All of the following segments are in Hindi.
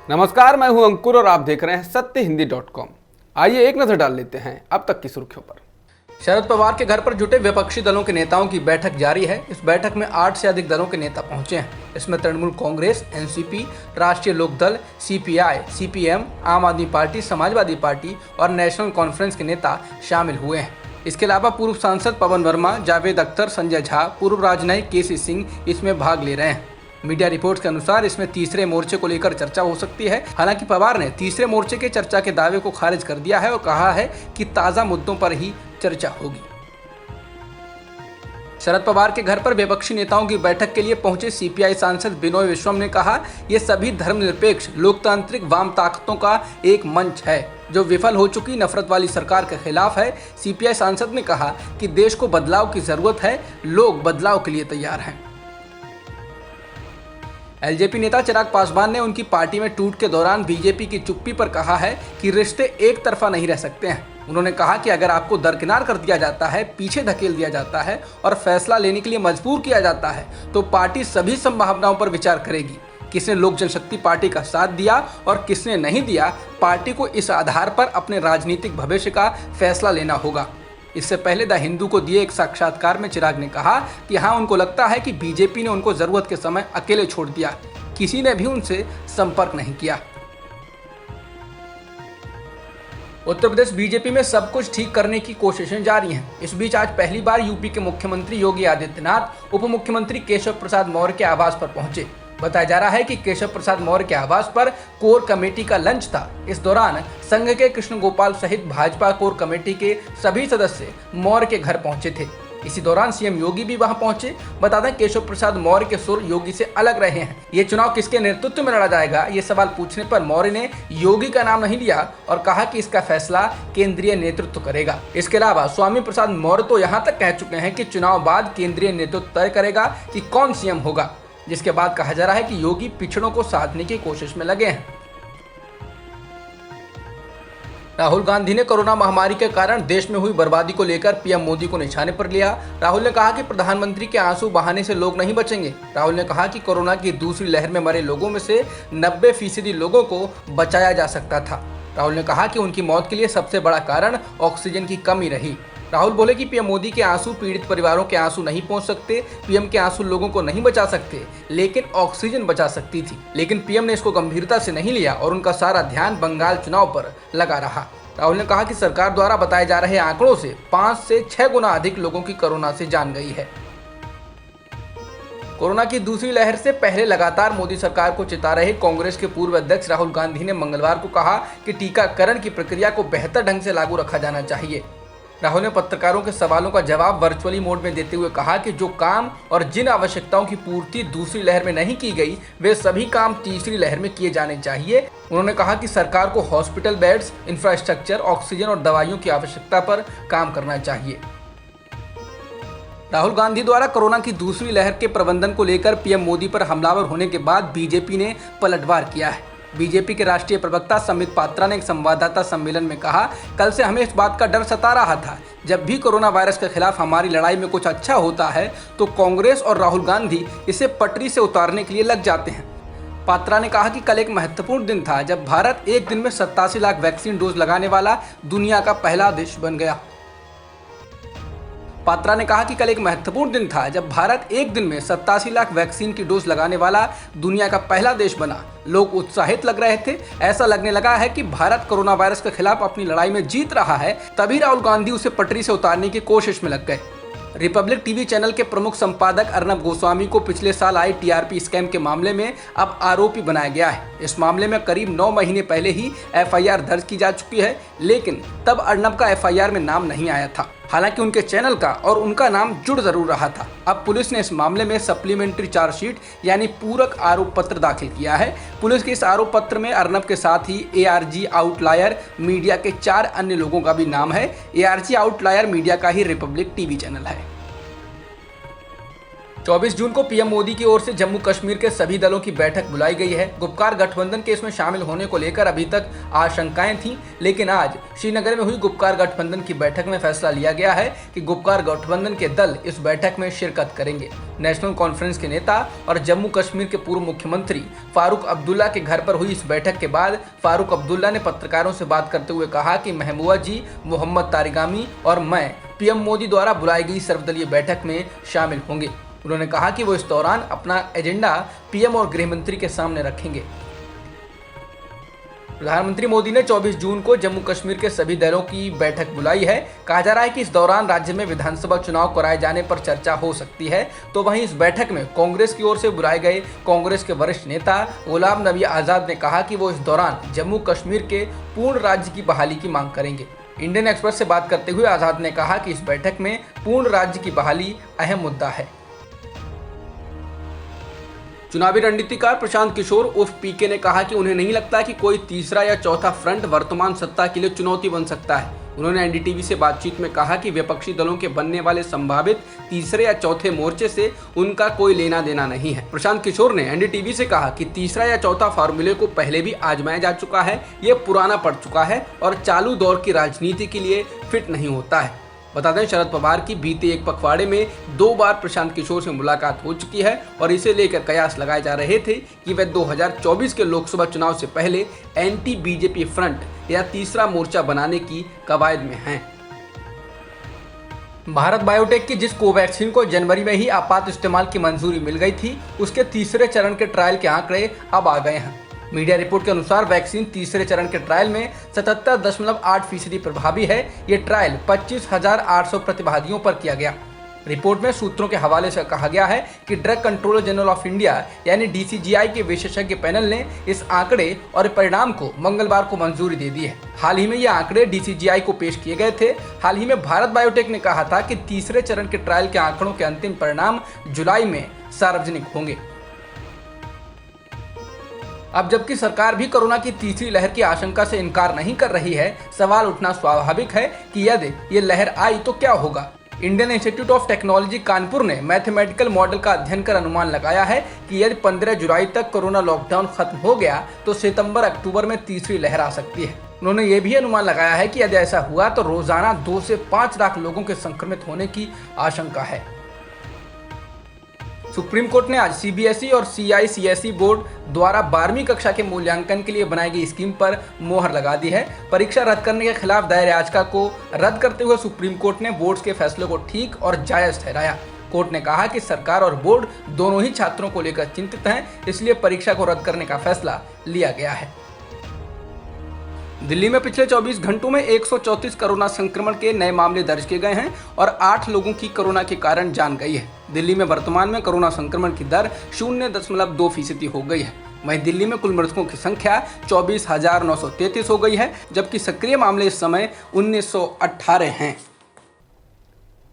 नमस्कार, मैं हूं अंकुर और आप देख रहे हैं सत्यहिंदी.com। आइए एक नजर डाल लेते हैं अब तक की सुर्खियों पर। शरद पवार के घर पर जुटे विपक्षी दलों के नेताओं की बैठक जारी है। इस बैठक में 8 से अधिक दलों के नेता पहुंचे हैं। इसमें तृणमूल कांग्रेस, एनसीपी, राष्ट्रीय लोकदल, सीपीआई, सीपीएम, आम आदमी पार्टी, समाजवादी पार्टी और नेशनल कॉन्फ्रेंस के नेता शामिल हुए हैं। इसके अलावा पूर्व सांसद पवन वर्मा, जावेद अख्तर, संजय झा, पूर्व राजनयिक केसी सिंह इसमें भाग ले रहे हैं। मीडिया रिपोर्ट्स के अनुसार इसमें तीसरे मोर्चे को लेकर चर्चा हो सकती है। हालांकि पवार ने तीसरे मोर्चे के चर्चा के दावे को खारिज कर दिया है और कहा है कि ताज़ा मुद्दों पर ही चर्चा होगी। शरद पवार के घर पर विपक्षी नेताओं की बैठक के लिए पहुंचे सीपीआई सांसद बिनोय विश्वम ने कहा, ये सभी धर्मनिरपेक्ष लोकतांत्रिक वाम ताकतों का एक मंच है जो विफल हो चुकी नफरत वाली सरकार के खिलाफ है। सीपीआई सांसद ने कहा कि देश को बदलाव की जरूरत है, लोग बदलाव के लिए तैयार हैं। एलजेपी नेता चिराग पासवान ने उनकी पार्टी में टूट के दौरान बीजेपी की चुप्पी पर कहा है कि रिश्ते एक तरफा नहीं रह सकते हैं। उन्होंने कहा कि अगर आपको दरकिनार कर दिया जाता है, पीछे धकेल दिया जाता है और फैसला लेने के लिए मजबूर किया जाता है तो पार्टी सभी संभावनाओं पर विचार करेगी। किसने लोक जनशक्ति पार्टी का साथ दिया और किसने नहीं दिया, पार्टी को इस आधार पर अपने राजनीतिक भविष्य का फैसला लेना होगा। इससे पहले द हिंदू को दिए एक साक्षात्कार में चिराग ने कहा कि हाँ, उनको लगता है कि बीजेपी ने उनको जरूरत के समय अकेले छोड़ दिया, किसी ने भी उनसे संपर्क नहीं किया। उत्तर प्रदेश बीजेपी में सब कुछ ठीक करने की कोशिशें जारी हैं। इस बीच आज पहली बार यूपी के मुख्यमंत्री योगी आदित्यनाथ उप मुख्यमंत्री केशव प्रसाद मौर्य के आवास पर पहुंचे। बताया जा रहा है कि केशव प्रसाद मौर्य के आवास पर कोर कमेटी का लंच था। इस दौरान संघ के कृष्ण गोपाल सहित भाजपा कोर कमेटी के सभी सदस्य मौर्य के घर पहुंचे थे। इसी दौरान सीएम योगी भी वहां पहुंचे। बता दें, केशव प्रसाद मौर्य के सुर योगी से अलग रहे हैं। ये चुनाव किसके नेतृत्व में लड़ा जाएगा, ये सवाल पूछने पर मौर्य ने योगी का नाम नहीं लिया और कहा कि इसका फैसला केंद्रीय नेतृत्व करेगा। इसके अलावा स्वामी प्रसाद मौर्य तो यहाँ तक कह चुके हैं कि चुनाव बाद केंद्रीय नेतृत्व तय करेगा कि कौन सीएम होगा, जिसके बाद कहा जा रहा है कि योगी पिछड़ों को साधने की कोशिश में लगे हैं। राहुल गांधी ने कोरोना महामारी के कारण देश में हुई बर्बादी को लेकर पीएम मोदी को निशाने पर लिया। राहुल ने कहा कि प्रधानमंत्री के आंसू बहाने से लोग नहीं बचेंगे। राहुल ने कहा कि कोरोना की दूसरी लहर में मरे लोगों में से 90% लोगों को बचाया जा सकता था। राहुल ने कहा कि उनकी मौत के लिए सबसे बड़ा कारण ऑक्सीजन की कमी रही। राहुल बोले कि पीएम मोदी के आंसू पीड़ित परिवारों के आंसू नहीं पहुंच सकते, पीएम के आंसू लोगों को नहीं बचा सकते, लेकिन ऑक्सीजन बचा सकती थी। लेकिन पीएम ने इसको गंभीरता से नहीं लिया और उनका सारा ध्यान बंगाल चुनाव पर लगा रहा। राहुल ने कहा कि सरकार द्वारा बताए जा रहे आंकड़ों से 5 से 6 गुना अधिक लोगों की कोरोना से जान गई है। कोरोना की दूसरी लहर से पहले लगातार मोदी सरकार को चिता रहे कांग्रेस के पूर्व अध्यक्ष राहुल गांधी ने मंगलवार को कहा कि टीकाकरण की प्रक्रिया को बेहतर ढंग से लागू रखा जाना चाहिए। राहुल ने पत्रकारों के सवालों का जवाब वर्चुअली मोड में देते हुए कहा कि जो काम और जिन आवश्यकताओं की पूर्ति दूसरी लहर में नहीं की गई, वे सभी काम तीसरी लहर में किए जाने चाहिए। उन्होंने कहा कि सरकार को हॉस्पिटल बेड्स, इंफ्रास्ट्रक्चर, ऑक्सीजन और दवाइयों की आवश्यकता पर काम करना चाहिए। राहुल गांधी द्वारा कोरोना की दूसरी लहर के प्रबंधन को लेकर पीएम मोदी पर हमलावर होने के बाद बीजेपी ने पलटवार किया है। बीजेपी के राष्ट्रीय प्रवक्ता संबित पात्रा ने एक संवाददाता सम्मेलन में कहा, कल से हमें इस बात का डर सता रहा था, जब भी कोरोना वायरस के खिलाफ हमारी लड़ाई में कुछ अच्छा होता है तो कांग्रेस और राहुल गांधी इसे पटरी से उतारने के लिए लग जाते हैं। पात्रा ने कहा कि कल एक महत्वपूर्ण दिन था जब भारत एक दिन में 87 लाख वैक्सीन डोज लगाने वाला दुनिया का पहला देश बन गया। पात्रा ने कहा कि कल एक महत्वपूर्ण दिन था जब भारत एक दिन में 87 लाख वैक्सीन की डोज लगाने वाला दुनिया का पहला देश बना। लोग उत्साहित लग रहे थे। ऐसा लगने लगा है कि भारत कोरोना वायरस के खिलाफ अपनी लड़ाई में जीत रहा है। तभी राहुल गांधी उसे पटरी से उतारने की कोशिश में लग गए। रिपब्लिक टीवी चैनल के प्रमुख संपादक अर्नब गोस्वामी को पिछले साल आई टीआरपी स्कैम के मामले में अब आरोपी बनाया गया है। इस मामले में करीब 9 महीने पहले ही एफआईआर दर्ज की जा चुकी है, लेकिन तब अर्नब का एफआईआर में नाम नहीं आया था। हालांकि उनके चैनल का और उनका नाम जुड़ जरूर रहा था। अब पुलिस ने इस मामले में सप्लीमेंट्री चार्जशीट यानी पूरक आरोप पत्र दाखिल किया है। पुलिस के इस आरोप पत्र में अर्नब के साथ ही एआरजी आउटलायर मीडिया के 4 अन्य लोगों का भी नाम है। एआरजी आउटलायर मीडिया का ही रिपब्लिक टीवी चैनल है। 24 जून को पीएम मोदी की ओर से जम्मू कश्मीर के सभी दलों की बैठक बुलाई गई है। गुपकार गठबंधन के इसमें शामिल होने को लेकर अभी तक आशंकाएं थीं, लेकिन आज श्रीनगर में हुई गुपकार गठबंधन की बैठक में फैसला लिया गया है कि गुपकार गठबंधन के दल इस बैठक में शिरकत करेंगे। नेशनल कॉन्फ्रेंस के नेता और जम्मू कश्मीर के पूर्व मुख्यमंत्री फारूक अब्दुल्ला के घर पर हुई इस बैठक के बाद फारूक अब्दुल्ला ने पत्रकारों से बात करते हुए कहा कि महबूबा जी, मोहम्मद तारिगामी और मैं पीएम मोदी द्वारा बुलाई गई सर्वदलीय बैठक में शामिल होंगे। उन्होंने कहा कि वो इस दौरान अपना एजेंडा पीएम और गृह मंत्री के सामने रखेंगे। प्रधानमंत्री मोदी ने 24 जून को जम्मू कश्मीर के सभी दलों की बैठक बुलाई है। कहा जा रहा है कि इस दौरान राज्य में विधानसभा चुनाव कराए जाने पर चर्चा हो सकती है। तो वहीं इस बैठक में कांग्रेस की ओर से बुलाए गए कांग्रेस के वरिष्ठ नेता गुलाम नबी आजाद ने कहा कि वो इस दौरान जम्मू कश्मीर के पूर्ण राज्य की बहाली की मांग करेंगे। इंडियन एक्सप्रेस से बात करते हुए आजाद ने कहा कि इस बैठक में पूर्ण राज्य की बहाली अहम मुद्दा है। चुनावी रणनीतिकार प्रशांत किशोर उर्फ पीके ने कहा कि उन्हें नहीं लगता कि कोई तीसरा या चौथा फ्रंट वर्तमान सत्ता के लिए चुनौती बन सकता है। उन्होंने एनडीटीवी से बातचीत में कहा कि विपक्षी दलों के बनने वाले संभावित तीसरे या चौथे मोर्चे से उनका कोई लेना देना नहीं है। प्रशांत किशोर ने एनडीटीवी से कहा कि तीसरा या चौथा फार्मूले को पहले भी आजमाया जा चुका है, ये पुराना पड़ चुका है और चालू दौर की राजनीति के लिए फिट नहीं होता है। बता दें, शरद पवार की बीते एक पखवाड़े में 2 बार प्रशांत किशोर से मुलाकात हो चुकी है और इसे लेकर कयास लगाए जा रहे थे कि वे 2024 के लोकसभा चुनाव से पहले एंटी बीजेपी फ्रंट या तीसरा मोर्चा बनाने की कवायद में हैं। भारत बायोटेक की जिस कोवैक्सीन को जनवरी में ही आपात इस्तेमाल की मंजूरी मिल गई थी, उसके तीसरे चरण के ट्रायल के आंकड़े अब आ गए हैं। मीडिया रिपोर्ट के अनुसार वैक्सीन तीसरे चरण के ट्रायल में 77.8% प्रभावी है। ये ट्रायल 25,800 प्रतिभागियों पर किया गया। रिपोर्ट में सूत्रों के हवाले से कहा गया है कि drug controller general of India यानी डीसीजीआई के विशेषज्ञ पैनल ने इस आंकड़े और परिणाम को मंगलवार को मंजूरी दे दी है। हाल ही में ये आंकड़े डीसीजीआई को पेश किए गए थे। हाल ही में भारत बायोटेक ने कहा था कि तीसरे चरण के ट्रायल के आंकड़ों के अंतिम परिणाम जुलाई में सार्वजनिक होंगे। अब जबकि सरकार भी कोरोना की तीसरी लहर की आशंका से इनकार नहीं कर रही है, सवाल उठना स्वाभाविक है कि यदि ये लहर आई तो क्या होगा। Indian institute of technology Kanpur ने मैथमेटिकल मॉडल का अध्ययन कर अनुमान लगाया है कि यदि 15 जुलाई तक कोरोना लॉकडाउन खत्म हो गया तो सितंबर-अक्टूबर में तीसरी लहर आ सकती है। उन्होंने ये भी अनुमान लगाया है कि यदि ऐसा हुआ तो रोजाना 2 से 5 लाख लोगों के संक्रमित होने की आशंका है। सुप्रीम कोर्ट ने आज सीबीएसई और सीआईसीएसई बोर्ड द्वारा 12वीं कक्षा के मूल्यांकन के लिए बनाई गई स्कीम पर मोहर लगा दी है। परीक्षा रद्द करने के खिलाफ दायर याचिका को रद्द करते हुए सुप्रीम कोर्ट ने बोर्ड के फैसले को ठीक और जायज ठहराया। कोर्ट ने कहा कि सरकार और बोर्ड दोनों ही छात्रों को लेकर चिंतित हैं, इसलिए परीक्षा को रद्द करने का फैसला लिया गया है। दिल्ली में पिछले 24 घंटों में 134 कोरोना संक्रमण के नए मामले दर्ज किए गए हैं और 8 लोगों की कोरोना के कारण जान गई है। दिल्ली में वर्तमान में कोरोना संक्रमण की दर 0.2% हो गई है। वहीं दिल्ली में कुल मृतकों की संख्या 24,933 हो गई है, जबकि सक्रिय मामले इस समय 1918 हैं।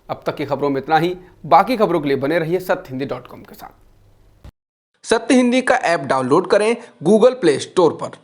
अब तक की खबरों में इतना ही। बाकी खबरों के लिए बने रहिए सत्यहिंदी.com के साथ। सत्य हिंदी का ऐप डाउनलोड करें गूगल प्ले स्टोर पर।